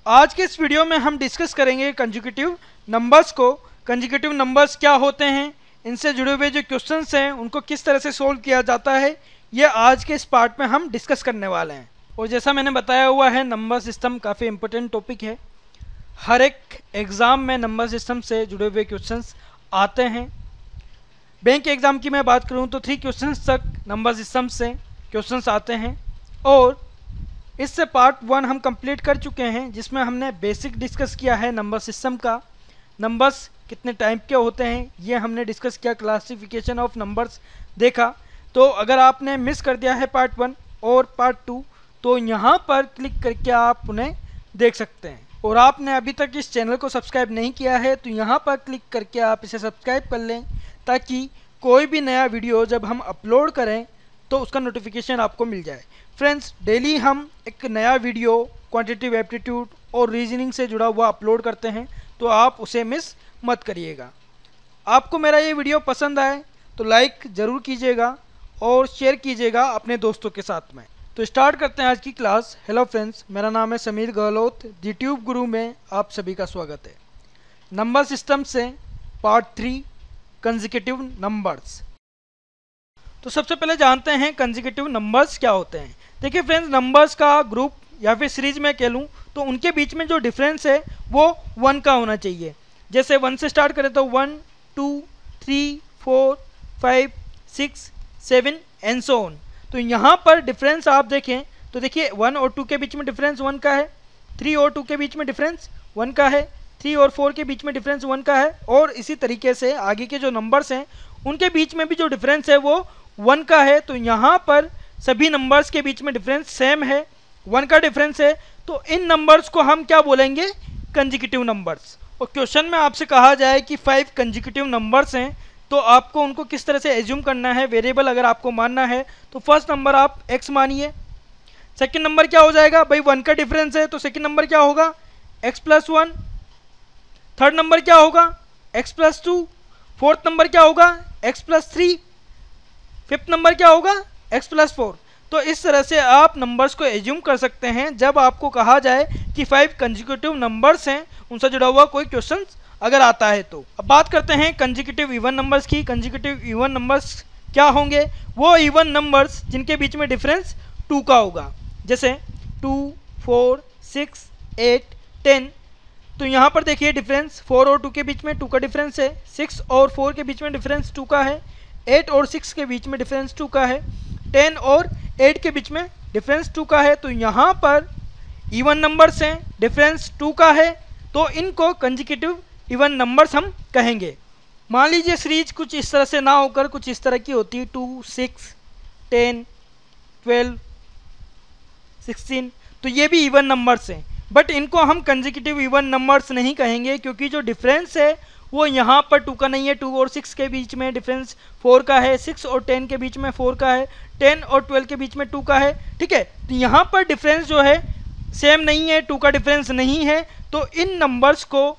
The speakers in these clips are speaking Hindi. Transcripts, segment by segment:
आज के इस वीडियो में हम डिस्कस करेंगे कंसेक्यूटिव नंबर्स को। कंसेक्यूटिव नंबर्स क्या होते हैं, इनसे जुड़े हुए जो क्वेश्चंस हैं उनको किस तरह से सोल्व किया जाता है, ये आज के इस पार्ट में हम डिस्कस करने वाले हैं। और जैसा मैंने बताया हुआ है, नंबर सिस्टम काफ़ी इंपॉर्टेंट टॉपिक है। हर एक एग्ज़ाम में नंबर सिस्टम से जुड़े हुए क्वेश्चंस आते हैं। बैंक एग्ज़ाम की मैं बात करूं तो 3 क्वेश्चंस तक नंबर सिस्टम से क्वेश्चंस आते हैं। और इससे पार्ट 1 हम कंप्लीट कर चुके हैं, जिसमें हमने बेसिक डिस्कस किया है नंबर सिस्टम का। नंबर्स कितने टाइप के होते हैं ये हमने डिस्कस किया, क्लासिफिकेशन ऑफ नंबर्स देखा। तो अगर आपने मिस कर दिया है पार्ट 1 और पार्ट 2 तो यहाँ पर क्लिक करके आप उन्हें देख सकते हैं। और आपने अभी तक इस चैनल को सब्सक्राइब नहीं किया है तो यहाँ पर क्लिक करके आप इसे सब्सक्राइब कर लें, ताकि कोई भी नया वीडियो जब हम अपलोड करें तो उसका नोटिफिकेशन आपको मिल जाए। फ्रेंड्स, डेली हम एक नया वीडियो क्वांटिटेटिव एप्टीट्यूड और रीजनिंग से जुड़ा हुआ अपलोड करते हैं, तो आप उसे मिस मत करिएगा। आपको मेरा ये वीडियो पसंद आए तो लाइक ज़रूर कीजिएगा और शेयर कीजिएगा अपने दोस्तों के साथ में। तो स्टार्ट करते हैं आज की क्लास। हेलो फ्रेंड्स, मेरा नाम है समीर गहलोत। यूट्यूब गुरु में आप सभी का स्वागत है। नंबर सिस्टम से पार्ट 3 कंसेक्यूटिव नंबर्स। तो सबसे पहले जानते हैं कंसेक्यूटिव नंबर्स क्या होते हैं। देखिए फ्रेंड्स, नंबर्स का ग्रुप या फिर सीरीज में कह लूँ तो उनके बीच में जो डिफरेंस है वो 1 का होना चाहिए। जैसे 1 से स्टार्ट करें तो 1 2 3 4 5 6 7 एंड सो ऑन। तो यहाँ पर डिफरेंस आप देखें तो देखिए 1 और 2 के बीच में डिफरेंस 1 का है, 3 और 2 के बीच में डिफरेंस 1 का है, 3 और 4 के बीच में डिफरेंस 1 का है। और इसी तरीके से आगे के जो नंबर्स हैं उनके बीच में भी जो डिफरेंस है वो 1 का है। तो यहाँ पर सभी नंबर्स के बीच में डिफरेंस सेम है, 1 का डिफरेंस है। तो इन नंबर्स को हम क्या बोलेंगे, कंसेक्यूटिव नंबर्स। और क्वेश्चन में आपसे कहा जाए कि 5 कंसेक्यूटिव नंबर्स हैं तो आपको उनको किस तरह से एज्यूम करना है। वेरिएबल अगर आपको मानना है तो फर्स्ट नंबर आप x मानिए। सेकंड नंबर क्या हो जाएगा, भाई 1 का डिफरेंस है तो सेकंड नंबर क्या होगा, x+1। थर्ड नंबर क्या होगा, x+2। फोर्थ नंबर क्या होगा, x+3। फिफ्थ नंबर क्या होगा, x+4। तो इस तरह से आप नंबर्स को एज्यूम कर सकते हैं जब आपको कहा जाए कि 5 कंसेक्यूटिव नंबर्स हैं, उनसे जुड़ा हुआ कोई क्वेश्चन अगर आता है तो। अब बात करते हैं कंसेक्यूटिव इवन नंबर्स की। कंसेक्यूटिव इवन नंबर्स क्या होंगे, वो इवन नंबर्स जिनके बीच में डिफरेंस 2 का होगा। जैसे 2 4 6 8 10। तो यहाँ पर देखिए डिफरेंस 4 और 2 के बीच में 2 का डिफरेंस है, 6 और 4 के बीच में डिफरेंस 2 का है, 8 और 6 के बीच में डिफरेंस 2 का है, 10 और 8 के बीच में डिफरेंस 2 का है। तो यहाँ पर इवन नंबर्स हैं, डिफरेंस 2 का है, तो इनको कंसेक्यूटिव इवन नंबर्स हम कहेंगे। मान लीजिए सीरीज कुछ इस तरह से ना होकर कुछ इस तरह की होती है, 2 6 10 12 16। तो ये भी इवन नंबर्स हैं, बट इनको हम कंसेक्यूटिव इवन नंबर्स नहीं कहेंगे, क्योंकि जो डिफरेंस है वो यहाँ पर 2 का नहीं है। 2 और 6 के बीच में डिफरेंस 4 का है, 6 और 10 के बीच में 4 का है, 10 और 12 के बीच में 2 का है। ठीक है, तो यहाँ पर डिफरेंस जो है सेम नहीं है, 2 का डिफरेंस नहीं है, तो इन नंबर्स को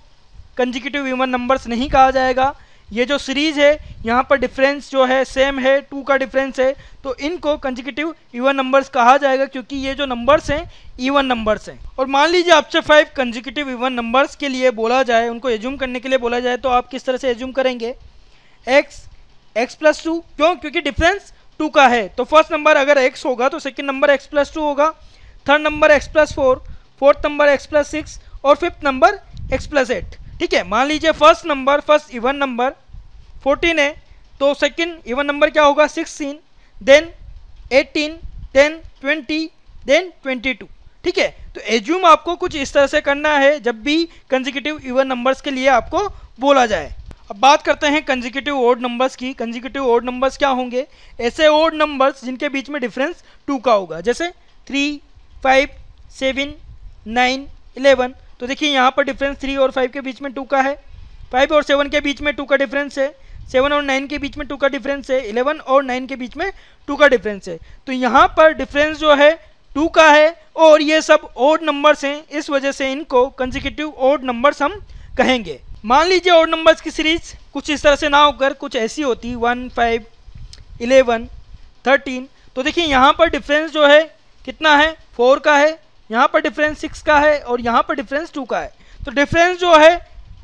कंसेक्यूटिव इवन नंबर्स नहीं कहा जाएगा। ये जो सीरीज है यहाँ पर डिफरेंस जो है सेम है, 2 का डिफरेंस है, तो इनको कंसेक्यूटिव इवन नंबर्स कहा जाएगा, क्योंकि ये जो नंबर्स हैं इवन नंबर्स हैं। और मान लीजिए आपसे 5 कंसेक्यूटिव इवन नंबर्स के लिए बोला जाए, उनको एज्यूम करने के लिए बोला जाए, तो आप किस तरह से एज्यूम करेंगे, x+2। क्यों, क्योंकि डिफरेंस 2 का है। तो फर्स्ट नंबर अगर x होगा तो सेकेंड नंबर x+2 होगा, third number x+4, fourth number x+6 और फिफ्थ नंबर x+8। ठीक है, मान लीजिए first number, first even number 14 है, तो सेकंड इवन नंबर क्या होगा, 16, देन 18, देन 20, देन 22। ठीक है, तो एज्यूम आपको कुछ इस तरह से करना है जब भी कंसेक्यूटिव इवन नंबर्स के लिए आपको बोला जाए। अब बात करते हैं कंसेक्यूटिव ओड नंबर्स की। कंसेक्यूटिव ओड नंबर्स क्या होंगे, ऐसे ओड नंबर्स जिनके बीच में डिफरेंस 2 का होगा। जैसे 3 5 7 9 11। तो देखिए यहाँ पर डिफरेंस 3 और 5 के बीच में 2 का है, 5 और 7 के बीच में 2 का डिफरेंस है, 7 और 9 के बीच में 2 का डिफरेंस है, 11 और 9 के बीच में 2 का डिफरेंस है। तो यहाँ पर डिफरेंस जो है 2 का है और ये सब ओड नंबर्स हैं, इस वजह से इनको कंसेक्यूटिव ओड नंबर्स हम कहेंगे। मान लीजिए ओड नंबर्स की सीरीज कुछ इस तरह से ना होकर कुछ ऐसी होती, 1 5 11 13। तो देखिए यहाँ पर डिफरेंस जो है कितना है, 4 का है, यहाँ पर डिफरेंस 6 का है और यहाँ पर डिफरेंस 2 का है। तो डिफरेंस जो है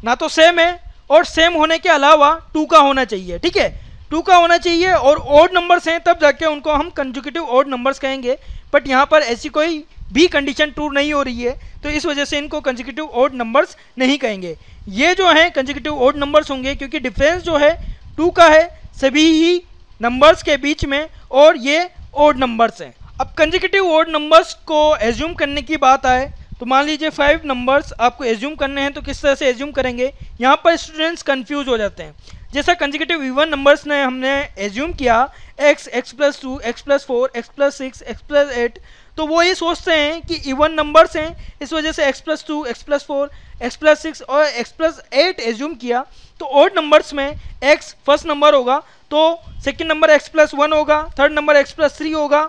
ना तो सेम है और सेम होने के अलावा 2 का होना चाहिए, ठीक है, 2 का होना चाहिए और ऑड नंबर्स हैं तब जाके उनको हम कंसेक्यूटिव ऑड नंबर्स कहेंगे। बट यहाँ पर ऐसी कोई भी कंडीशन ट्रू नहीं हो रही है, तो इस वजह से इनको कंसेक्यूटिव ऑड नंबर्स नहीं कहेंगे। ये जो है कंसेक्यूटिव ऑड नंबर्स होंगे क्योंकि डिफरेंस जो है 2 का है सभी ही नंबर्स के बीच में और ये ऑड नंबर्स हैं। अब कंसेक्यूटिव ऑड नंबर्स को एज्यूम करने की बात आए तो मान लीजिए 5 नंबर्स आपको एज्यूम करने हैं, तो किस तरह से एज्यूम करेंगे, यहाँ पर स्टूडेंट्स कंफ्यूज हो जाते हैं। जैसा कंसेक्यूटिव इवन नंबर्स ने हमने एज्यूम किया x, x+2, x+4, x+6, x+8, तो वो ये सोचते हैं कि इवन नंबर्स हैं, इस वजह से x+2, x+4, x+6 और x+8 एज्यूम किया। तो ऑड नंबर्स में x फर्स्ट नंबर होगा तो सेकंड नंबर x+1 होगा, थर्ड नंबर x+3 होगा,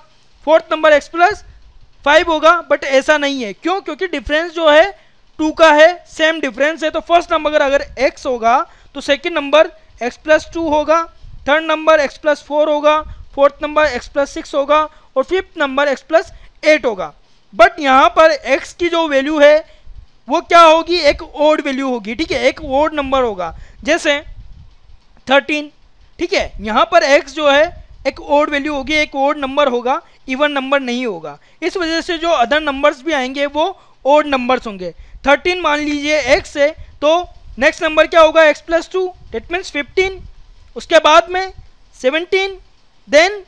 फोर्थ नंबर x+5 होगा। बट ऐसा नहीं है, क्यों? क्योंकि डिफरेंस जो है 2 का है, सेम डिफरेंस है, तो फर्स्ट नंबर अगर x होगा तो सेकंड नंबर x+2 होगा, थर्ड नंबर x+4 होगा, फोर्थ नंबर x+6 होगा और फिफ्थ नंबर x+8 होगा। बट यहाँ पर x की जो वैल्यू है वो क्या होगी, एक ओड वैल्यू होगी, ठीक है, एक ओड नंबर होगा, जैसे 13, ठीक है। यहाँ पर x जो है एक ओड वैल्यू होगी, एक ओड नंबर होगा, इवन नंबर नहीं होगा। इस वजह से जो अदर नंबर्स भी आएंगे वो ओड नंबर्स होंगे। 13 मान लीजिए x है तो नेक्स्ट नंबर क्या होगा, x+2, डेट मीन्स 15, उसके बाद में 17, देन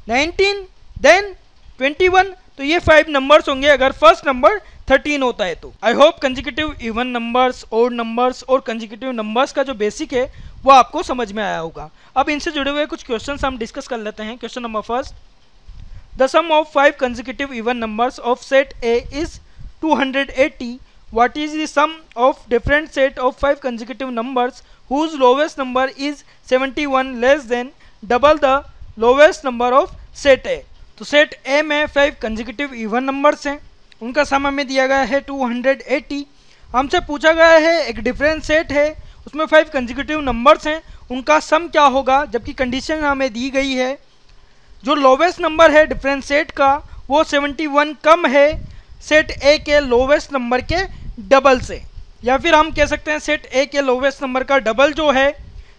19, देन 21, तो ये 5 नंबर्स होंगे अगर फर्स्ट नंबर 13 होता है तो। I hope consecutive even numbers, odd numbers और कंसेक्यूटिव नंबर्स का जो बेसिक है वो आपको समझ में आया होगा। अब इनसे जुड़े हुए कुछ क्वेश्चंस हम डिस्कस कर लेते हैं। Question number first, the sum of 5 consecutive even numbers of set A is 280. What is the sum of different set of 5 consecutive numbers whose lowest number is 71 less than double the lowest number of set A? तो सेट A में 5 consecutive even numbers हैं, उनका सम हमें दिया गया है 280। हमसे पूछा गया है एक डिफरेंट सेट है, उसमें 5 consecutive numbers हैं, उनका सम क्या होगा, जबकि कंडीशन हमें दी गई है जो लोवेस्ट नंबर है डिफरेंट सेट का वो 71 कम है सेट ए के लोवेस्ट नंबर के डबल से, या फिर हम कह सकते हैं सेट ए के लोवेस्ट नंबर का डबल जो है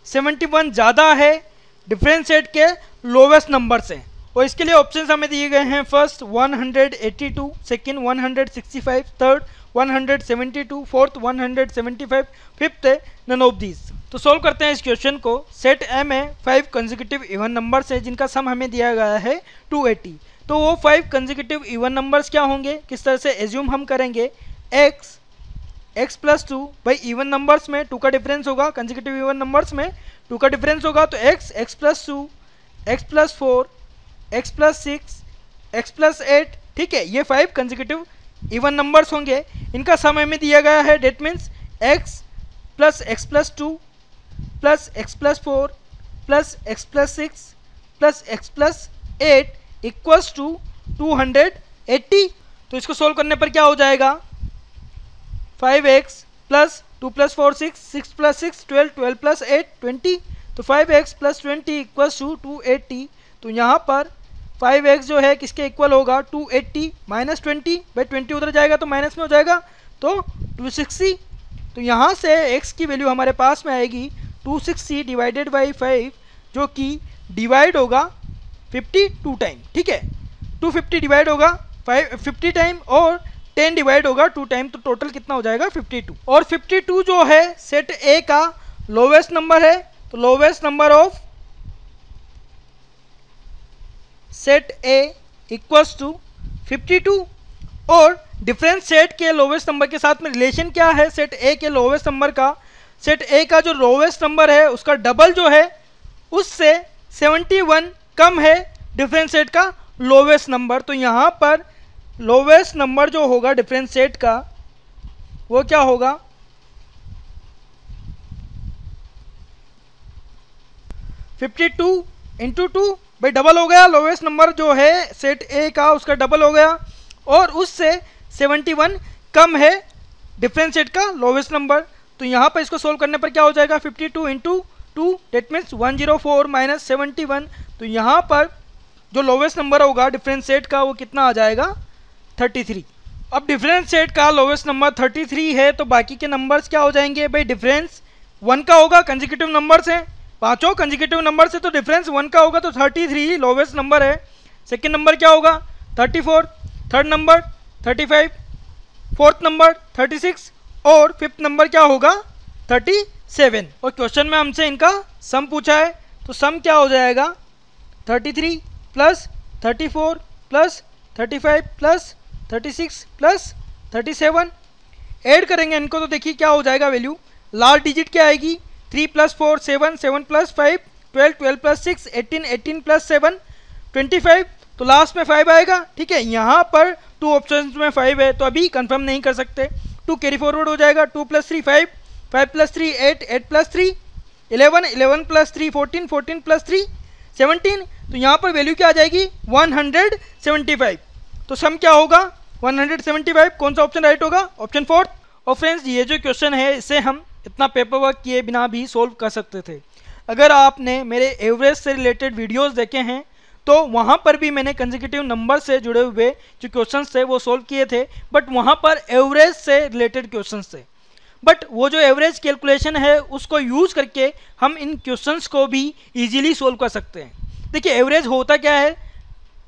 71 ज़्यादा है डिफरेंट सेट के लोवेस्ट नंबर से। और इसके लिए ऑप्शंस हमें दिए गए हैं, first 182, second 165, third 172, fourth 175, fifth none of these. तो सोल्व करते हैं इस क्वेश्चन को। सेट ए में 5 कंसेक्यूटिव इवन नंबर्स है जिनका सम हमें दिया गया है 280। तो वो 5 कंसेक्यूटिव इवन नंबर्स क्या होंगे, किस तरह से एज्यूम हम करेंगे, x+2 भाई इवन नंबर्स में 2 का डिफरेंस होगा, कंसेक्यूटिव इवन नंबर्स में 2 का डिफरेंस होगा, तो x+2, x+4, x+6, x+8, ठीक है, ये 5 कंसेक्यूटिव इवन नंबर्स होंगे। इनका सम हमें दिया गया है, that means x plus x+2 plus x+4 plus x+6 plus x+8 equals to 280। तो इसको सोल्व करने पर क्या हो जाएगा, 5x plus 2 plus 4 6, 6 plus 6 12, 12 plus 8 20, तो 5x प्लस 20 इक्वल्स टू 280। तो यहाँ पर 5x जो है किसके इक्वल होगा, 280 माइनस 20, भाई 20 उधर जाएगा तो माइनस में हो जाएगा, तो 260। तो यहाँ से x की वैल्यू हमारे पास में आएगी 260 डिवाइडेड बाई 5, जो कि डिवाइड होगा 52 टाइम, ठीक है, 250 डिवाइड होगा 50 टाइम और 10 डिवाइड होगा 2 टाइम, तो टोटल कितना हो जाएगा 52। और 52 जो है सेट ए का लोवेस्ट नंबर है, तो lowest number of set A equals to 52। और डिफरेंट सेट के लोवेस्ट नंबर के साथ में रिलेशन क्या है, सेट ए के लोवेस्ट नंबर का, सेट ए का जो लोवेस्ट नंबर है उसका डबल जो है उससे 71 कम है डिफरेंट सेट का लोवेस्ट नंबर। तो यहाँ पर लोवेस्ट नंबर जो होगा डिफरेंट सेट का वो क्या होगा, 52 इंटू 2, भाई डबल हो गया, लोवेस्ट नंबर जो है सेट ए का उसका डबल हो गया और उससे 71 कम है डिफरेंट सेट का लोवेस्ट नंबर। तो यहाँ पर इसको सोल्व करने पर क्या हो जाएगा, 52 इंटू 2 डेट मीन्स 104 माइनस 71। तो यहाँ पर जो लोवेस्ट नंबर होगा डिफरेंट सेट का वो कितना आ जाएगा, 33। अब डिफरेंस सेट का लोवेस्ट नंबर 33 है, तो बाकी के नंबर्स क्या हो जाएंगे भाई, डिफरेंस 1 का होगा, कंसेक्यूटिव नंबर्स हैं, पांचों कंसेक्यूटिव नंबर से, तो डिफरेंस 1 का होगा, तो 33 लोवेस्ट नंबर है। सेकंड नंबर क्या होगा 34, थर्ड नंबर 35, फोर्थ नंबर 36 और फिफ्थ नंबर क्या होगा 37। और क्वेश्चन में हमसे इनका सम पूछा है, तो सम क्या हो जाएगा 33 plus 34 plus 35 plus 36 plus 37। Add करेंगे इनको तो देखिए क्या हो जाएगा वैल्यू, लास्ट डिजिट क्या आएगी 3 प्लस 4 7, 7 प्लस 5 12, 12 प्लस 6 18, 18 प्लस 7 25, तो लास्ट में 5 आएगा। ठीक है, यहाँ पर 2 ऑप्शंस में 5 है, तो अभी कंफर्म नहीं कर सकते, 2 कैरी फॉरवर्ड हो जाएगा, 2 plus 3 5, 5 plus 3 8, 8 plus 3 11, 11 plus 3 14, 14 plus 3 17, तो यहाँ पर वैल्यू क्या आ जाएगी 175। तो सम क्या होगा 175, कौन सा ऑप्शन राइट होगा, ऑप्शन 4। और फ्रेंड्स ये जो क्वेश्चन है इसे हम इतना पेपर वर्क किए बिना भी सोल्व कर सकते थे। अगर आपने मेरे एवरेज से रिलेटेड वीडियोस देखे हैं तो वहाँ पर भी मैंने कंसेक्यूटिव नंबर से जुड़े हुए जो क्वेश्चंस थे वो सोल्व किए थे, बट वहाँ पर एवरेज से रिलेटेड क्वेश्चंस थे। बट वो जो एवरेज कैलकुलेशन है उसको यूज़ करके हम इन क्वेश्चंस को भी ईजिली सोल्व कर सकते हैं। देखिए एवरेज होता क्या है,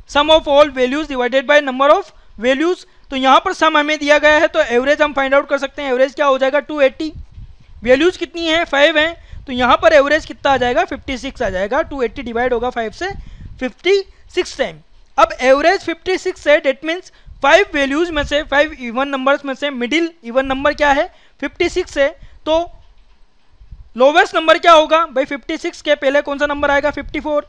sum of all values divided by number of values. तो यहाँ पर सम हमें दिया गया है, तो एवरेज हम फाइंड आउट कर सकते हैं। एवरेज क्या हो जाएगा 280, वैल्यूज कितनी है 5 हैं, तो यहाँ पर एवरेज कितना आ जाएगा 56 आ जाएगा। 280 डिवाइड होगा 5 से 56 टाइम। अब एवरेज 56 है, डेट मीन्स 5 वैल्यूज में से 5 इवन नंबर्स में से मिडिल इवन नंबर क्या है 56 है, तो लोवेस्ट नंबर क्या होगा भाई 56 के पहले कौन सा नंबर आएगा 54,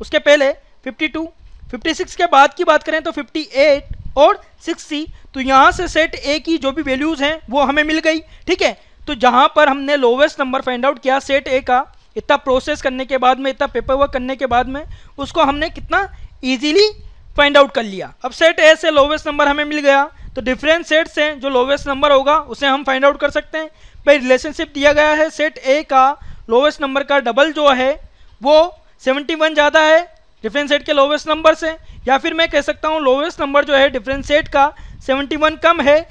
उसके पहले 52, 56 के बाद की बात करें तो 58 और 60। तो यहाँ से सेट ए की जो भी वैल्यूज हैं वो हमें मिल गई। ठीक है, तो जहाँ पर हमने लोवेस्ट नंबर फाइंड आउट किया सेट ए का, इतना प्रोसेस करने के बाद में, इतना पेपर वर्क करने के बाद में, उसको हमने कितना इजीली फाइंड आउट कर लिया। अब सेट ए से लोवेस्ट नंबर हमें मिल गया, तो डिफरेंट सेट से जो लोवेस्ट नंबर होगा उसे हम फाइंड आउट कर सकते हैं। भाई रिलेशनशिप दिया गया है, सेट ए का लोवेस्ट नंबर का डबल जो है वो 71 ज़्यादा है डिफरेंट सेट के लोवेस्ट नंबर से, या फिर मैं कह सकता हूँ लोवेस्ट नंबर जो है डिफरेंट सेट का 71 कम है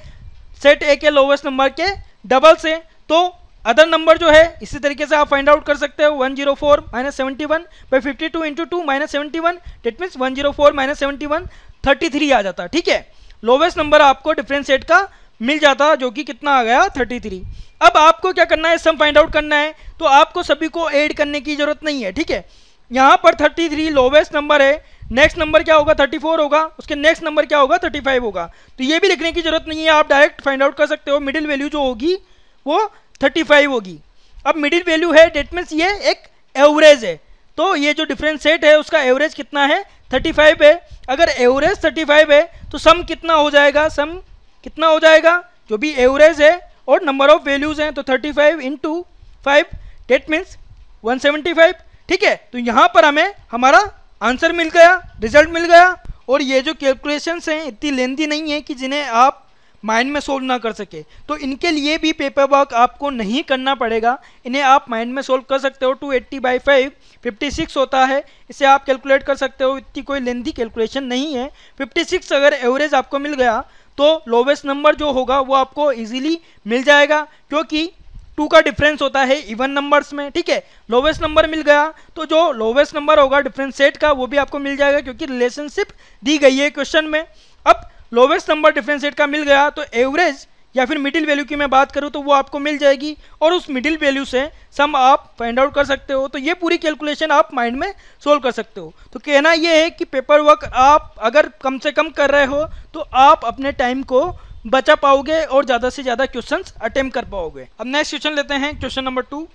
सेट ए के लोवेस्ट नंबर के डबल से। तो अदर नंबर जो है इसी तरीके से आप फाइंड आउट कर सकते हो। 104 minus 71 by 52 into 2 minus 71, that means 104 minus 71 33 आ जाता। ठीक है, लोवेस्ट नंबर आपको डिफरेंट सेट का मिल जाता, जो कि कितना आ गया 33। अब आपको क्या करना है, सम फाइंड आउट करना है, तो आपको सभी को ऐड करने की जरूरत नहीं है। ठीक है, यहाँ पर 33 लोवेस्ट नंबर है, नेक्स्ट नंबर क्या होगा 34 होगा, उसके नेक्स्ट नंबर क्या होगा 35 होगा, तो ये भी लिखने की जरूरत नहीं है, आप डायरेक्ट फाइंड आउट कर सकते हो। मिडिल वैल्यू जो होगी वो 35 होगी। अब मिडिल वैल्यू है, डेट मीन्स ये एक एवरेज है, तो ये जो डिफरेंट सेट है उसका एवरेज कितना है 35 है। अगर एवरेज 35 है तो सम कितना हो जाएगा, सम कितना हो जाएगा, जो भी एवरेज है और नंबर ऑफ वैल्यूज हैं, तो 35 इंटू 5 डेट मीन्स 175। ठीक है, तो यहाँ पर हमें हमारा आंसर मिल गया, रिजल्ट मिल गया। और ये जो कैलकुलेशंस हैं इतनी लेंथी नहीं है कि जिन्हें आप माइंड में सोल्व ना कर सके, तो इनके लिए भी पेपर वर्क आपको नहीं करना पड़ेगा, इन्हें आप माइंड में सोल्व कर सकते हो। 280 बाई 5 56 होता है, इसे आप कैलकुलेट कर सकते हो, इतनी कोई लेंथी कैलकुलेशन नहीं है। 56 अगर एवरेज आपको मिल गया तो लोवेस्ट नंबर जो होगा वो आपको इजीली मिल जाएगा, क्योंकि 2 का डिफरेंस होता है इवन नंबर्स में। ठीक है, लोवेस्ट नंबर मिल गया तो जो लोवेस्ट नंबर होगा डिफरेंट सेट का वो भी आपको मिल जाएगा, क्योंकि रिलेशनशिप दी गई है क्वेश्चन में। अब लोवेस्ट नंबर डिफरेंट सेट का मिल गया तो एवरेज या फिर मिडिल वैल्यू की मैं बात करूँ तो वो आपको मिल जाएगी, और उस मिडिल वैल्यू से सम आप फाइंड आउट कर सकते हो। तो ये पूरी कैलकुलेशन आप माइंड में सोल्व कर सकते हो। तो कहना ये है कि पेपर वर्क आप अगर कम से कम कर रहे हो तो आप अपने टाइम को बचा पाओगे और ज़्यादा से ज़्यादा क्वेश्चंस अटेम्प्ट कर पाओगे। अब नेक्स्ट क्वेश्चन लेते हैं, question number 2।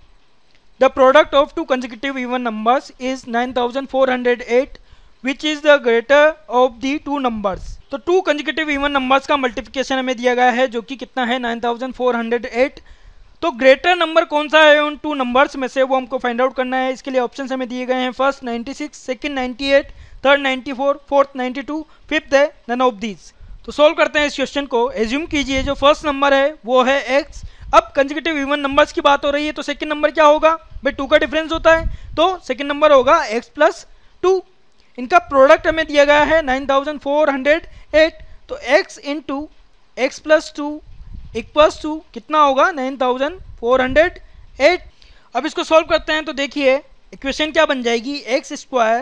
The product of 2 consecutive even numbers is 9408 which is the greater of the 2 numbers। तो 2 consecutive even numbers का मल्टीप्लिकेशन हमें दिया गया है, जो कि कितना है 9408। तो ग्रेटर नंबर कौन सा है उन 2 नंबर्स में से, वो हमको फाइंड आउट करना है। इसके लिए ऑप्शन हमें दिए गए हैं, first 96, second 98, third 94, fourth 92, fifth है नन ऑफ दीज। तो सोल्व करते हैं इस क्वेश्चन को। एज्यूम कीजिए जो फर्स्ट नंबर है वो है x। अब कंसेक्यूटिव इवन नंबर्स की बात हो रही है, तो सेकंड नंबर क्या होगा भाई 2 का डिफरेंस होता है, तो सेकंड नंबर होगा x प्लस 2। इनका प्रोडक्ट हमें दिया गया है 9408, तो x into x plus 2 equals to कितना होगा 9408। अब इसको सॉल्व करते हैं तो देखिए इक्वेशन क्या बन जाएगी, एक्स स्क्वायर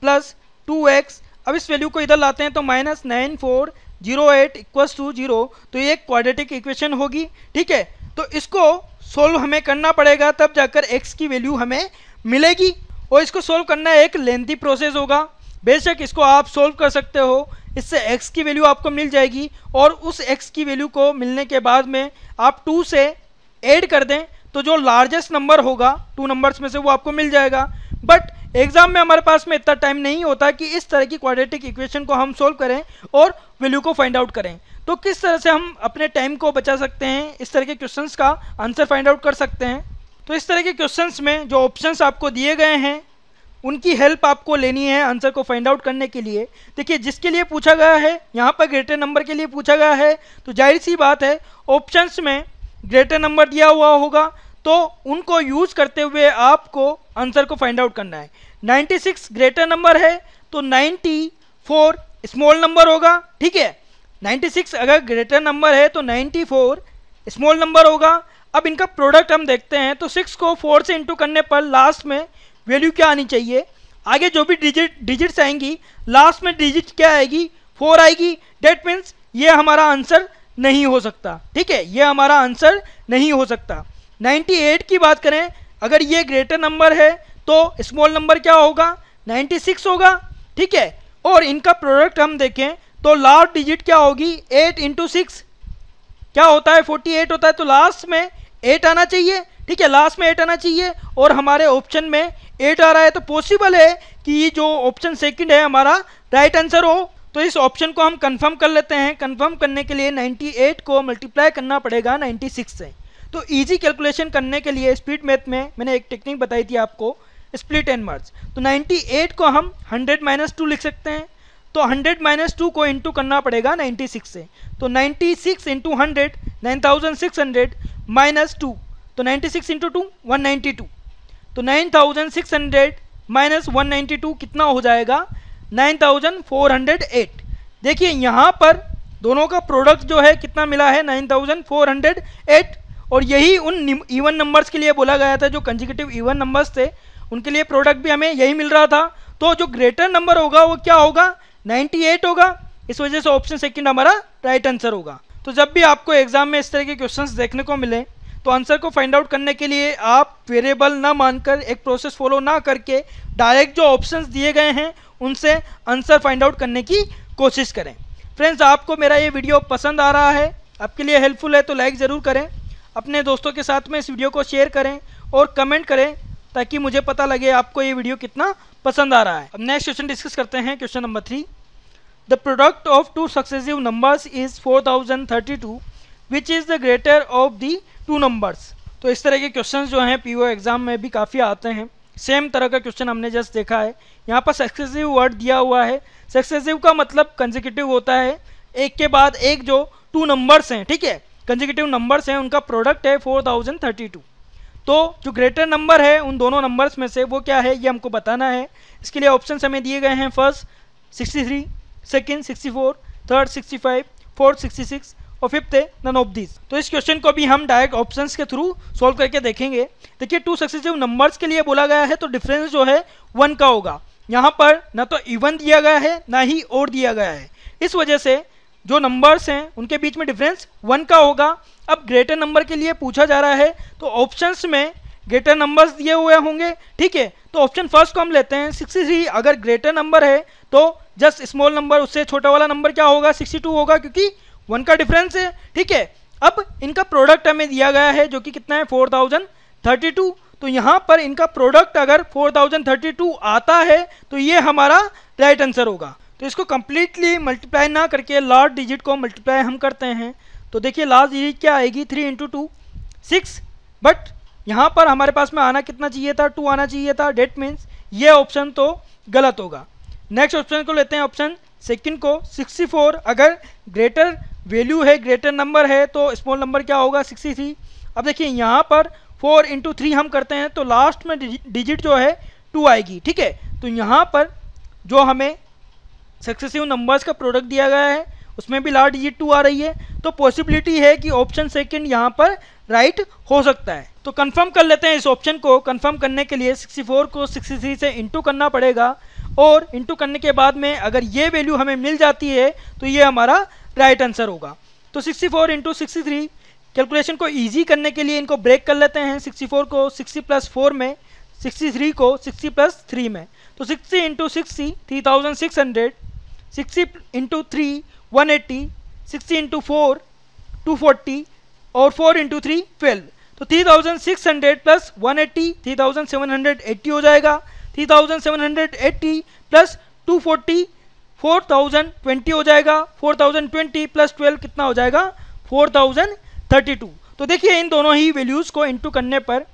प्लस 2x, अब इस वैल्यू को इधर लाते हैं तो माइनस 9408 इक्वल्स टू 0, तो ये एक क्वाड्रेटिक इक्वेशन होगी। ठीक है, तो इसको सोल्व हमें करना पड़ेगा, तब जाकर x की वैल्यू हमें मिलेगी, और इसको सोल्व करना एक लेंथी प्रोसेस होगा। बेशक इसको आप सोल्व कर सकते हो, इससे x की वैल्यू आपको मिल जाएगी, और उस x की वैल्यू को मिलने के बाद में आप 2 से ऐड कर दें तो जो लार्जेस्ट नंबर होगा 2 नंबर्स में से वो आपको मिल जाएगा। बट एग्जाम में हमारे पास में इतना टाइम नहीं होता कि इस तरह की क्वाड्रेटिक इक्वेशन को हम सोल्व करें और वैल्यू को फाइंड आउट करें। तो किस तरह से हम अपने टाइम को बचा सकते हैं, इस तरह के क्वेश्चंस का आंसर फाइंड आउट कर सकते हैं। तो इस तरह के क्वेश्चंस में जो ऑप्शंस आपको दिए गए हैं उनकी हेल्प आपको लेनी है आंसर को फाइंड आउट करने के लिए। देखिए जिसके लिए पूछा गया है, यहाँ पर ग्रेटर नंबर के लिए पूछा गया है, तो जाहिर सी बात है ऑप्शंस में ग्रेटर नंबर दिया हुआ होगा, तो उनको यूज करते हुए आपको आंसर को फाइंड आउट करना है। 96 ग्रेटर नंबर है तो 94 स्मॉल नंबर होगा। ठीक है, 96 अगर ग्रेटर नंबर है तो 94 स्मॉल नंबर होगा। अब इनका प्रोडक्ट हम देखते हैं, तो 6 को 4 से इंटू करने पर लास्ट में वैल्यू क्या आनी चाहिए, आगे जो भी डिजिट्स आएंगी लास्ट में डिजिट क्या आएगी, 4 आएगी। डेट मीन्स ये हमारा आंसर नहीं हो सकता। ठीक है, ये हमारा आंसर नहीं हो सकता। 98 की बात करें, अगर ये ग्रेटर नंबर है तो स्मॉल नंबर क्या होगा, 96 होगा। ठीक है, और इनका प्रोडक्ट हम देखें तो लास्ट डिजिट क्या होगी, 8 इंटू 6 क्या होता है, 48 होता है, तो लास्ट में 8 आना चाहिए। ठीक है, लास्ट में 8 आना चाहिए, और हमारे ऑप्शन में 8 आ रहा है, तो पॉसिबल है कि ये जो ऑप्शन सेकंड है हमारा राइट आंसर हो। तो इस ऑप्शन को हम कंफर्म कर लेते हैं। कंफर्म करने के लिए 98 को मल्टीप्लाई करना पड़ेगा 96 से। तो इजी कैलकुलेशन करने के लिए स्पीड मैथ में मैंने एक टेक्निक बताई थी आपको, स्प्लिट एंड मर्ज। तो 98 को हम 100 माइनस 2 लिख सकते हैं, तो 100 माइनस 2 को इंटू करना पड़ेगा 96 से। तो 96 इंटू 100 9600 माइनस 2, तो 96 इंटू 2 192, तो 9600 माइनस 192 कितना हो जाएगा, 9408। देखिए यहाँ पर दोनों का प्रोडक्ट जो है कितना मिला है, 9408, और यही उन इवन नंबर्स के लिए बोला गया था जो कंसेक्यूटिव इवन नंबर्स थे, उनके लिए प्रोडक्ट भी हमें यही मिल रहा था। तो जो ग्रेटर नंबर होगा वो क्या होगा, 98 होगा। इस वजह से ऑप्शन सेकंड हमारा राइट आंसर होगा। तो जब भी आपको एग्जाम में इस तरह के क्वेश्चंस देखने को मिले तो आंसर को फाइंड आउट करने के लिए आप वेरिएबल ना मानकर, एक प्रोसेस फॉलो ना करके डायरेक्ट जो ऑप्शंस दिए गए हैं उनसे आंसर फाइंड आउट करने की कोशिश करें। फ्रेंड्स, आपको मेरा ये वीडियो पसंद आ रहा है, आपके लिए हेल्पफुल है तो लाइक ज़रूर करें, अपने दोस्तों के साथ में इस वीडियो को शेयर करें और कमेंट करें ताकि मुझे पता लगे आपको ये वीडियो कितना पसंद आ रहा है। अब नेक्स्ट क्वेश्चन डिस्कस करते हैं। Question number 3, the product of 2 successive numbers is 4032 which is the greater of the 2 numbers. तो इस तरह के क्वेश्चन जो हैं पीओ एग्जाम में भी काफ़ी आते हैं। सेम तरह का क्वेश्चन हमने जस्ट देखा है। यहाँ पर सक्सेसिव वर्ड दिया हुआ है। सक्सेसिव का मतलब कंसेक्यूटिव होता है, एक के बाद एक जो 2 नंबर्स हैं, ठीक है, कंसेक्यूटिव नंबर्स हैं, उनका प्रोडक्ट है 4032। तो जो ग्रेटर नंबर है उन दोनों नंबर्स में से वो क्या है ये हमको बताना है। इसके लिए ऑप्शंस हमें दिए गए हैं, फर्स्ट 63, सेकंड 64, थर्ड 65, फोर्थ 66 और फिफ्थ है नन ऑफ दिस। तो इस क्वेश्चन को भी हम डायरेक्ट ऑप्शंस के थ्रू सॉल्व करके देखेंगे। देखिए 2 सक्सेसिव नंबर्स के लिए बोला गया है तो डिफरेंस जो है 1 का होगा। यहाँ पर ना तो इवन दिया गया है ना ही ओड दिया गया है, इस वजह से जो नंबर्स हैं उनके बीच में डिफरेंस 1 का होगा। अब ग्रेटर नंबर के लिए पूछा जा रहा है तो ऑप्शंस में ग्रेटर नंबर्स दिए हुए होंगे, ठीक है। तो ऑप्शन फर्स्ट को हम लेते हैं 63। अगर ग्रेटर नंबर है तो जस्ट स्मॉल नंबर उससे छोटा वाला नंबर क्या होगा, 62 होगा, क्योंकि 1 का डिफरेंस है, ठीक है। अब इनका प्रोडक्ट हमें दिया गया है जो कि कितना है 4032। तो यहाँ पर इनका प्रोडक्ट अगर 4032 आता है तो ये हमारा राइट आंसर होगा। तो इसको कंप्लीटली मल्टीप्लाई ना करके लास्ट डिजिट को मल्टीप्लाई हम करते हैं। तो देखिए लास्ट डिजिट क्या आएगी, 3 × 2 6, बट यहाँ पर हमारे पास में आना कितना चाहिए था, 2 आना चाहिए था। डेट मीन्स ये ऑप्शन तो गलत होगा। नेक्स्ट ऑप्शन को लेते हैं, ऑप्शन सेकंड को 64। अगर ग्रेटर वैल्यू है, ग्रेटर नंबर है तो स्मॉल नंबर क्या होगा 63। अब देखिए यहाँ पर 4 × 3 हम करते हैं तो लास्ट में डिजिट जो है 2 आएगी, ठीक है। तो यहाँ पर जो हमें सक्सेसिव नंबर्स का प्रोडक्ट दिया गया है उसमें भी लास्ट डिजिट 2 आ रही है, तो पॉसिबिलिटी है कि ऑप्शन सेकंड यहाँ पर राइट हो सकता है। तो कंफर्म कर लेते हैं इस ऑप्शन को। कंफर्म करने के लिए 64 को 63 से इंटू करना पड़ेगा, और इंटू करने के बाद में अगर ये वैल्यू हमें मिल जाती है तो ये हमारा राइट आंसर होगा। तो 64 इंटू 63, कैलकुलेशन को ईजी करने के लिए इनको ब्रेक कर लेते हैं। 64 को 60 प्लस 4 में, 63 को 60 प्लस 3 में। तो 60 इंटू 60 3600, 60 इंटू 3 180, 60 इंटू 4 240, और 4 इंटू 3 12। तो 3600 प्लस 180 3780 हो जाएगा। 3780 प्लस 240 4020 हो जाएगा। 4020 प्लस 12 कितना हो जाएगा? 4032। तो देखिए इन दोनों ही वैल्यूज़ को इंटू करने पर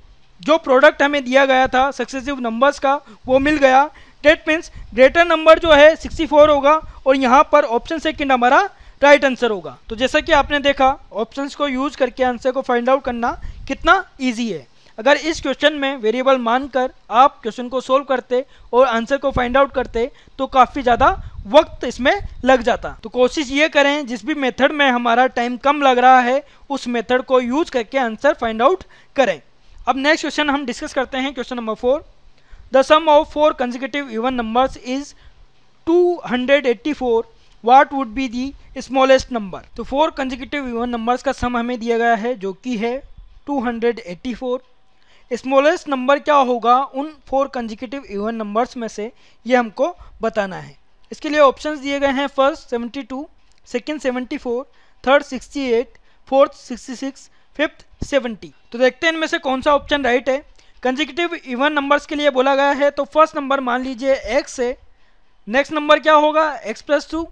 जो प्रोडक्ट हमें दिया गया था सक्सेसिव नंबर्स का वो मिल गया। डेट मीन्स ग्रेटर नंबर जो है 64 होगा, और यहाँ पर ऑप्शन सेकंड हमारा राइट आंसर होगा। तो जैसा कि आपने देखा ऑप्शंस को यूज करके आंसर को फाइंड आउट करना कितना ईजी है। अगर इस क्वेश्चन में वेरिएबल मानकर आप क्वेश्चन को सोल्व करते और आंसर को फाइंड आउट करते तो काफ़ी ज़्यादा वक्त इसमें लग जाता। तो कोशिश ये करें जिस भी मेथड में हमारा टाइम कम लग रहा है उस मेथड को यूज करके आंसर फाइंड आउट करें। अब नेक्स्ट क्वेश्चन हम डिस्कस करते हैं, question number 4। The sum of 4 consecutive even numbers is 284, what would be the smallest number. तो 4 कंसेक्यूटिव इवन नंबर्स का सम हमें दिया गया है जो कि है 284। स्मॉलेस्ट नंबर क्या होगा उन 4 कंसेक्यूटिव इवन नंबर्स में से, ये हमको बताना है। इसके लिए ऑप्शंस दिए गए हैं, first 72, second 74, third 68, fourth 66, fifth 70। तो देखते हैं इनमें से कौन सा ऑप्शन राइट है। कंसेक्यूटिव इवन नंबर्स के लिए बोला गया है, तो फर्स्ट नंबर मान लीजिए x है, नेक्स्ट नंबर क्या होगा x plus 2,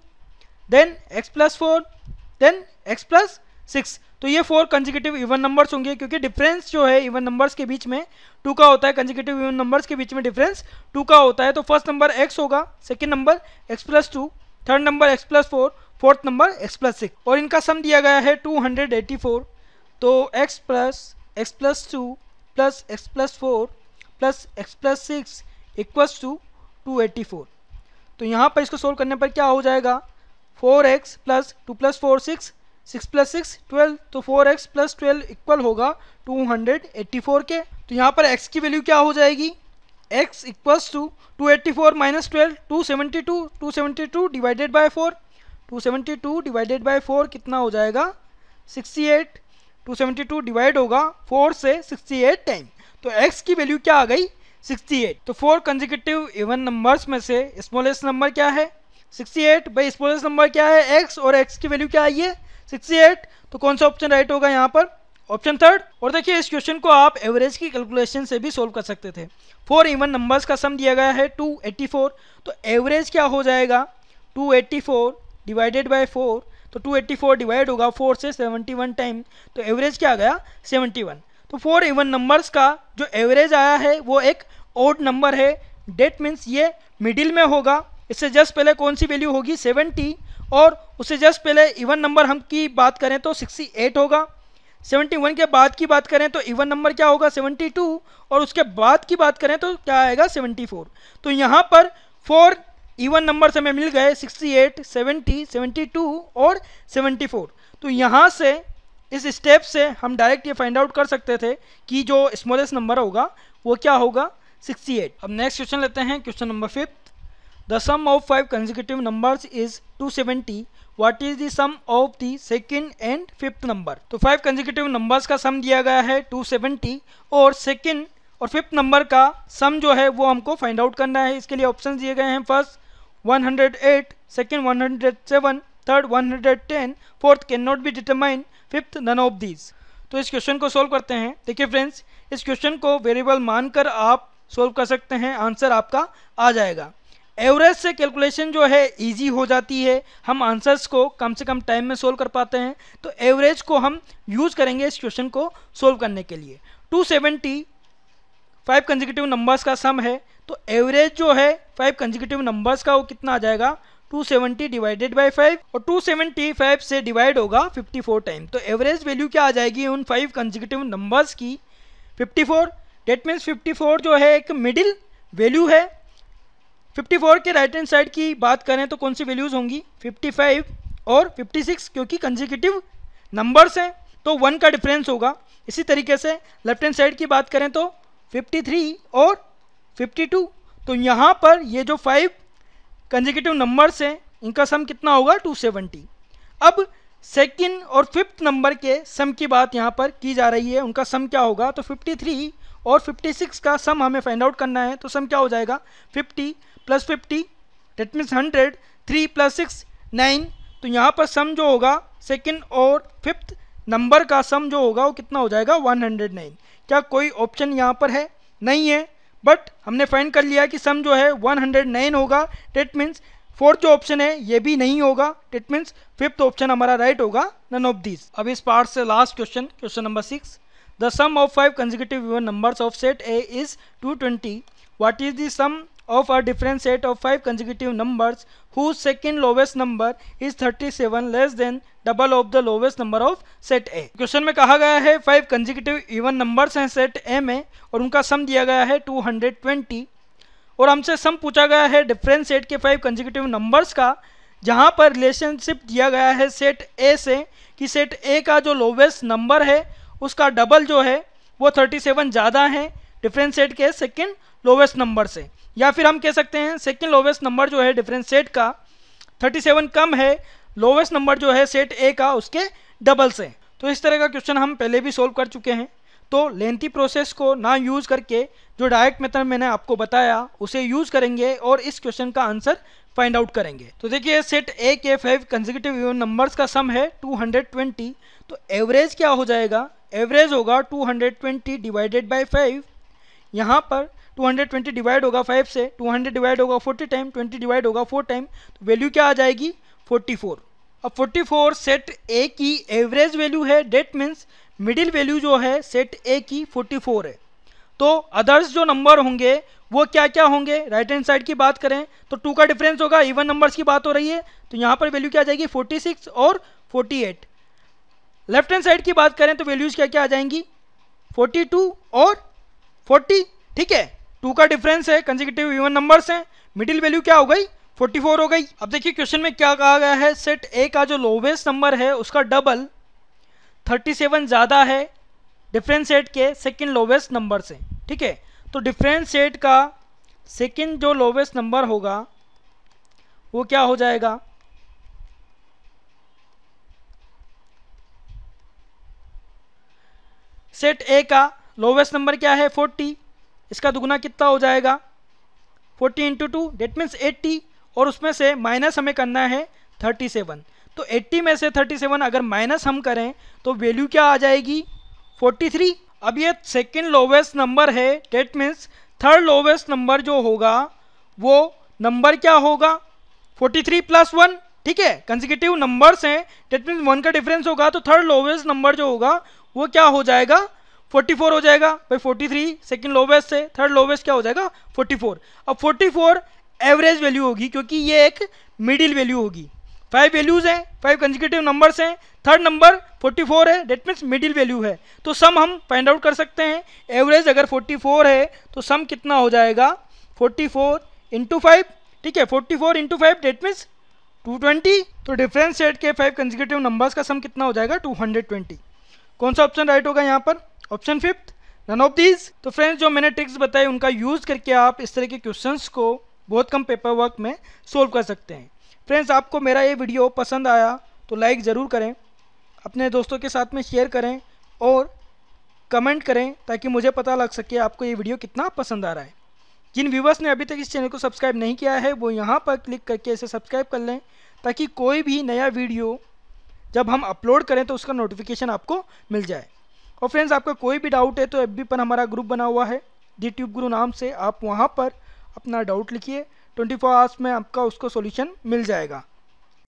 then x plus 4, then x plus 6। तो ये 4 कंसेक्यूटिव इवन नंबर्स होंगे, क्योंकि डिफरेंस जो है इवन नंबर्स के बीच में 2 का होता है। कंसेक्यूटिव इवन नंबर्स के बीच में डिफरेंस 2 का होता है। तो फर्स्ट नंबर x होगा, second number x plus 2, third number x plus 4, fourth number x plus 6, और इनका सम दिया गया है 284। तो x plus 2 plus x plus 4 plus x plus 6 equals to 284। तो यहाँ पर इसको सोल्व करने पर क्या हो जाएगा, 4x प्लस 2 प्लस 4 6, 6 प्लस 6 12। तो 4x प्लस 12 इक्वल होगा 284 के। तो यहाँ पर x की वैल्यू क्या हो जाएगी, x equals to 284 minus 12 272, 272 divided by 4, 272 divided by 4 कितना हो जाएगा 68। 272 डिवाइड होगा 4 से 68 टाइम, तो x की वैल्यू क्या आ गई 68। तो 4 कंसेक्यूटिव इवन नंबर्स में से स्मॉलेस्ट नंबर क्या है 68। भाई स्मॉलेस्ट नंबर क्या है x, और x की वैल्यू क्या आई है 68। तो कौन सा ऑप्शन राइट होगा यहाँ पर, ऑप्शन थर्ड। और देखिए इस क्वेश्चन को आप एवरेज की कैलकुलेशन से भी सोल्व कर सकते थे। 4 इवन नंबर्स का सम दिया गया है 284, तो एवरेज क्या हो जाएगा 284 डिवाइडेड बाय 4। तो 284 डिवाइड होगा 4 से 71 टाइम, तो एवरेज क्या आ गया 71। तो 4 इवन नंबर्स का जो एवरेज आया है वो एक ऑड नंबर है। डेट मीन्स ये मिडिल में होगा। इससे जस्ट पहले कौन सी वैल्यू होगी 70, और उससे जस्ट पहले इवन नंबर हम की बात करें तो 68 होगा। 71 के बाद की बात करें तो इवन नंबर क्या होगा 72, और उसके बाद की बात करें तो क्या आएगा 74। तो यहाँ पर 4 इवन नंबर हमें मिल गए 68, 70, 72 और 74। तो यहाँ से इस स्टेप से हम डायरेक्ट ये फाइंड आउट कर सकते थे कि जो स्मॉलेस्ट नंबर होगा वो क्या होगा 68। अब नेक्स्ट क्वेश्चन लेते हैं, question number 5। The sum of 5 consecutive numbers is 270, what is the sum of the second and fifth number. तो 5 कंसेक्यूटिव नंबर्स का सम दिया गया है 270, और सेकंड और फिफ्थ नंबर का सम जो है वो हमको फाइंड आउट करना है। इसके लिए ऑप्शन दिए गए हैं, first 108, second 107, third 110, fourth can not be determine, fifth none of these. तो इस क्वेश्चन को सोल्व करते हैं। देखिए फ्रेंड्स, इस क्वेश्चन को वेरिएबल मानकर आप सोल्व कर सकते हैं, आंसर आपका आ जाएगा। एवरेज से कैलकुलेशन जो है इजी हो जाती है, हम आंसर्स को कम से कम टाइम में सोल्व कर पाते हैं। तो एवरेज को हम यूज़ करेंगे इस क्वेश्चन को सोल्व करने के लिए। 270 5 कंसेक्यूटिव नंबर्स का सम है, तो एवरेज जो है 5 कंसेक्यूटिव नंबर्स का वो कितना आ जाएगा 270 डिवाइडेड बाय 5, और 275 से डिवाइड होगा 54 टाइम। तो एवरेज वैल्यू क्या आ जाएगी उन 5 कंसेक्यूटिव नंबर्स की 54। डेट मीन्स 54 जो है एक मिडिल वैल्यू है। 54 के राइट हैंड साइड की बात करें तो कौन सी वैल्यूज़ होंगी 55 और 56 क्योंकि कंसेक्यूटिव नंबर्स हैं तो 1 का डिफरेंस होगा। इसी तरीके से लेफ्ट हैंड साइड की बात करें तो 53 और 52, तो यहाँ पर ये जो 5 कंसेक्यूटिव नंबर्स हैं इनका सम कितना होगा 270। अब सेकंड और फिफ्थ नंबर के सम की बात यहाँ पर की जा रही है, उनका सम क्या होगा, तो 53 और 56 का सम हमें फाइंड आउट करना है। तो सम क्या हो जाएगा 50 + 50 डेट मीन्स 100, 3 + 6 9। तो यहाँ पर सम जो होगा सेकंड और फिफ्थ नंबर का सम जो होगा वो कितना हो जाएगा 109। क्या कोई ऑप्शन यहाँ पर है, नहीं है, बट हमने फाइंड कर लिया कि सम जो है 109 होगा। डेट मीन्स फोर्थ जो ऑप्शन है ये भी नहीं होगा। डेट मीन्स फिफ्थ ऑप्शन हमारा राइट होगा, नन ऑफ दीज। अब इस पार्ट से last question, question number 6, the sum of 5 consecutive even numbers of set A is 220. What is the sum of a different set of 5 consecutive numbers whose second lowest number is 37 less than double of the lowest number of set A? Question में कहा गया है 5 consecutive even numbers हैं सेट A में और उनका सम दिया गया है 220 और हमसे सम पूछा गया है डिफरेंट सेट के 5 कंसेक्यूटिव नंबर्स का, जहां पर रिलेशनशिप दिया गया है सेट ए से कि सेट ए का जो लोवेस्ट नंबर है उसका डबल जो है वो 37 ज़्यादा है डिफरेंट सेट के सेकंड लोवेस्ट नंबर से, या फिर हम कह सकते हैं सेकंड लोवेस्ट नंबर जो है डिफरेंट सेट का 37 कम है लोवेस्ट नंबर जो है सेट ए का उसके डबल से। तो इस तरह का क्वेश्चन हम पहले भी सोल्व कर चुके हैं, तो लेंथी प्रोसेस को ना यूज़ करके जो डायरेक्ट मेथड मैंने आपको बताया उसे यूज़ करेंगे और इस क्वेश्चन का आंसर फाइंड आउट करेंगे। तो देखिए सेट ए के 5 कंसेक्यूटिव इवन नंबर्स का सम है 220, तो एवरेज क्या हो जाएगा, एवरेज होगा 220 डिवाइडेड बाय 5। यहाँ पर 220 डिवाइड होगा 5 से, 200 डिवाइड होगा 40 टाइम, 20 डिवाइड होगा 4 टाइम, तो वैल्यू क्या आ जाएगी 44। अब 44 सेट ए की एवरेज वैल्यू है, डेट मीन्स मिडिल वैल्यू जो है सेट ए की 44 है। तो अदर्स जो नंबर होंगे वो क्या क्या होंगे, राइट हैंड साइड की बात करें तो 2 का डिफरेंस होगा, इवन नंबर्स की बात हो रही है तो यहाँ पर वैल्यू क्या आ जाएगी 46 और 48। लेफ्ट हैंड साइड की बात करें तो वैल्यूज क्या क्या आ जाएंगी 42 और 40, ठीक है। 2 का डिफरेंस है, कंसेक्यूटिव इवन नंबर्स हैं, मिडिल वैल्यू क्या हो गई 44 हो गई। अब देखिए क्वेश्चन में क्या कहा गया है, सेट ए का जो लोवेस्ट नंबर है उसका डबल 37 ज़्यादा है डिफरेंट सेट के सेकंड लोवेस्ट नंबर से, ठीक है। तो डिफरेंट सेट का सेकंड जो लोवेस्ट नंबर होगा वो क्या हो जाएगा, सेट ए का लोवेस्ट नंबर क्या है 40, इसका दुगुना कितना हो जाएगा 40 × 2 डेट मीन्स 80 और उसमें से माइनस हमें करना है 37। तो 80 में से 37 अगर माइनस हम करें तो वैल्यू क्या आ जाएगी 43। अब ये सेकंड लोवेस्ट नंबर है, that means third lowest number जो होगा वो नंबर क्या होगा 43 + 1, ठीक है। कंसेक्यूटिव नंबर्स हैं, डेट मीन्स 1 का डिफरेंस होगा, तो थर्ड लोवेस्ट नंबर जो होगा वो क्या हो जाएगा 44 हो जाएगा भाई। 43 सेकंड लोवेस्ट से थर्ड लोवेस्ट क्या हो जाएगा 44। अब 44 एवरेज वैल्यू होगी क्योंकि ये एक मिडिल वैल्यू होगी। 5 वैल्यूज हैं, 5 कंसेक्यूटिव नंबर्स हैं, थर्ड नंबर 44 है, डेट मीन्स मिडिल वैल्यू है। तो सम हम फाइंड आउट कर सकते हैं, एवरेज अगर 44 है तो सम कितना हो जाएगा 44 × 5, ठीक है। 44 × 5 डेट मीन्स 220। तो डिफरेंट सेट के 5 कंसेक्यूटिव नंबर्स का सम कितना हो जाएगा 220। कौन सा ऑप्शन राइट होगा यहाँ पर, option fifth, none of these. तो फ्रेंड्स जो मैंने ट्रिक्स बताई उनका यूज़ करके आप इस तरह के क्वेश्चंस को बहुत कम पेपर वर्क में सोल्व कर सकते हैं। फ्रेंड्स आपको मेरा ये वीडियो पसंद आया तो लाइक ज़रूर करें, अपने दोस्तों के साथ में शेयर करें और कमेंट करें ताकि मुझे पता लग सके आपको ये वीडियो कितना पसंद आ रहा है। जिन व्यूवर्स ने अभी तक इस चैनल को सब्सक्राइब नहीं किया है वो यहाँ पर क्लिक करके इसे सब्सक्राइब कर लें ताकि कोई भी नया वीडियो जब हम अपलोड करें तो उसका नोटिफिकेशन आपको मिल जाए। और फ्रेंड्स आपका कोई भी डाउट है तो FB पर हमारा ग्रुप बना हुआ है DTube गुरु नाम से, आप वहाँ पर अपना डाउट लिखिए, 24 आवर्स में आपका उसको सॉल्यूशन मिल जाएगा।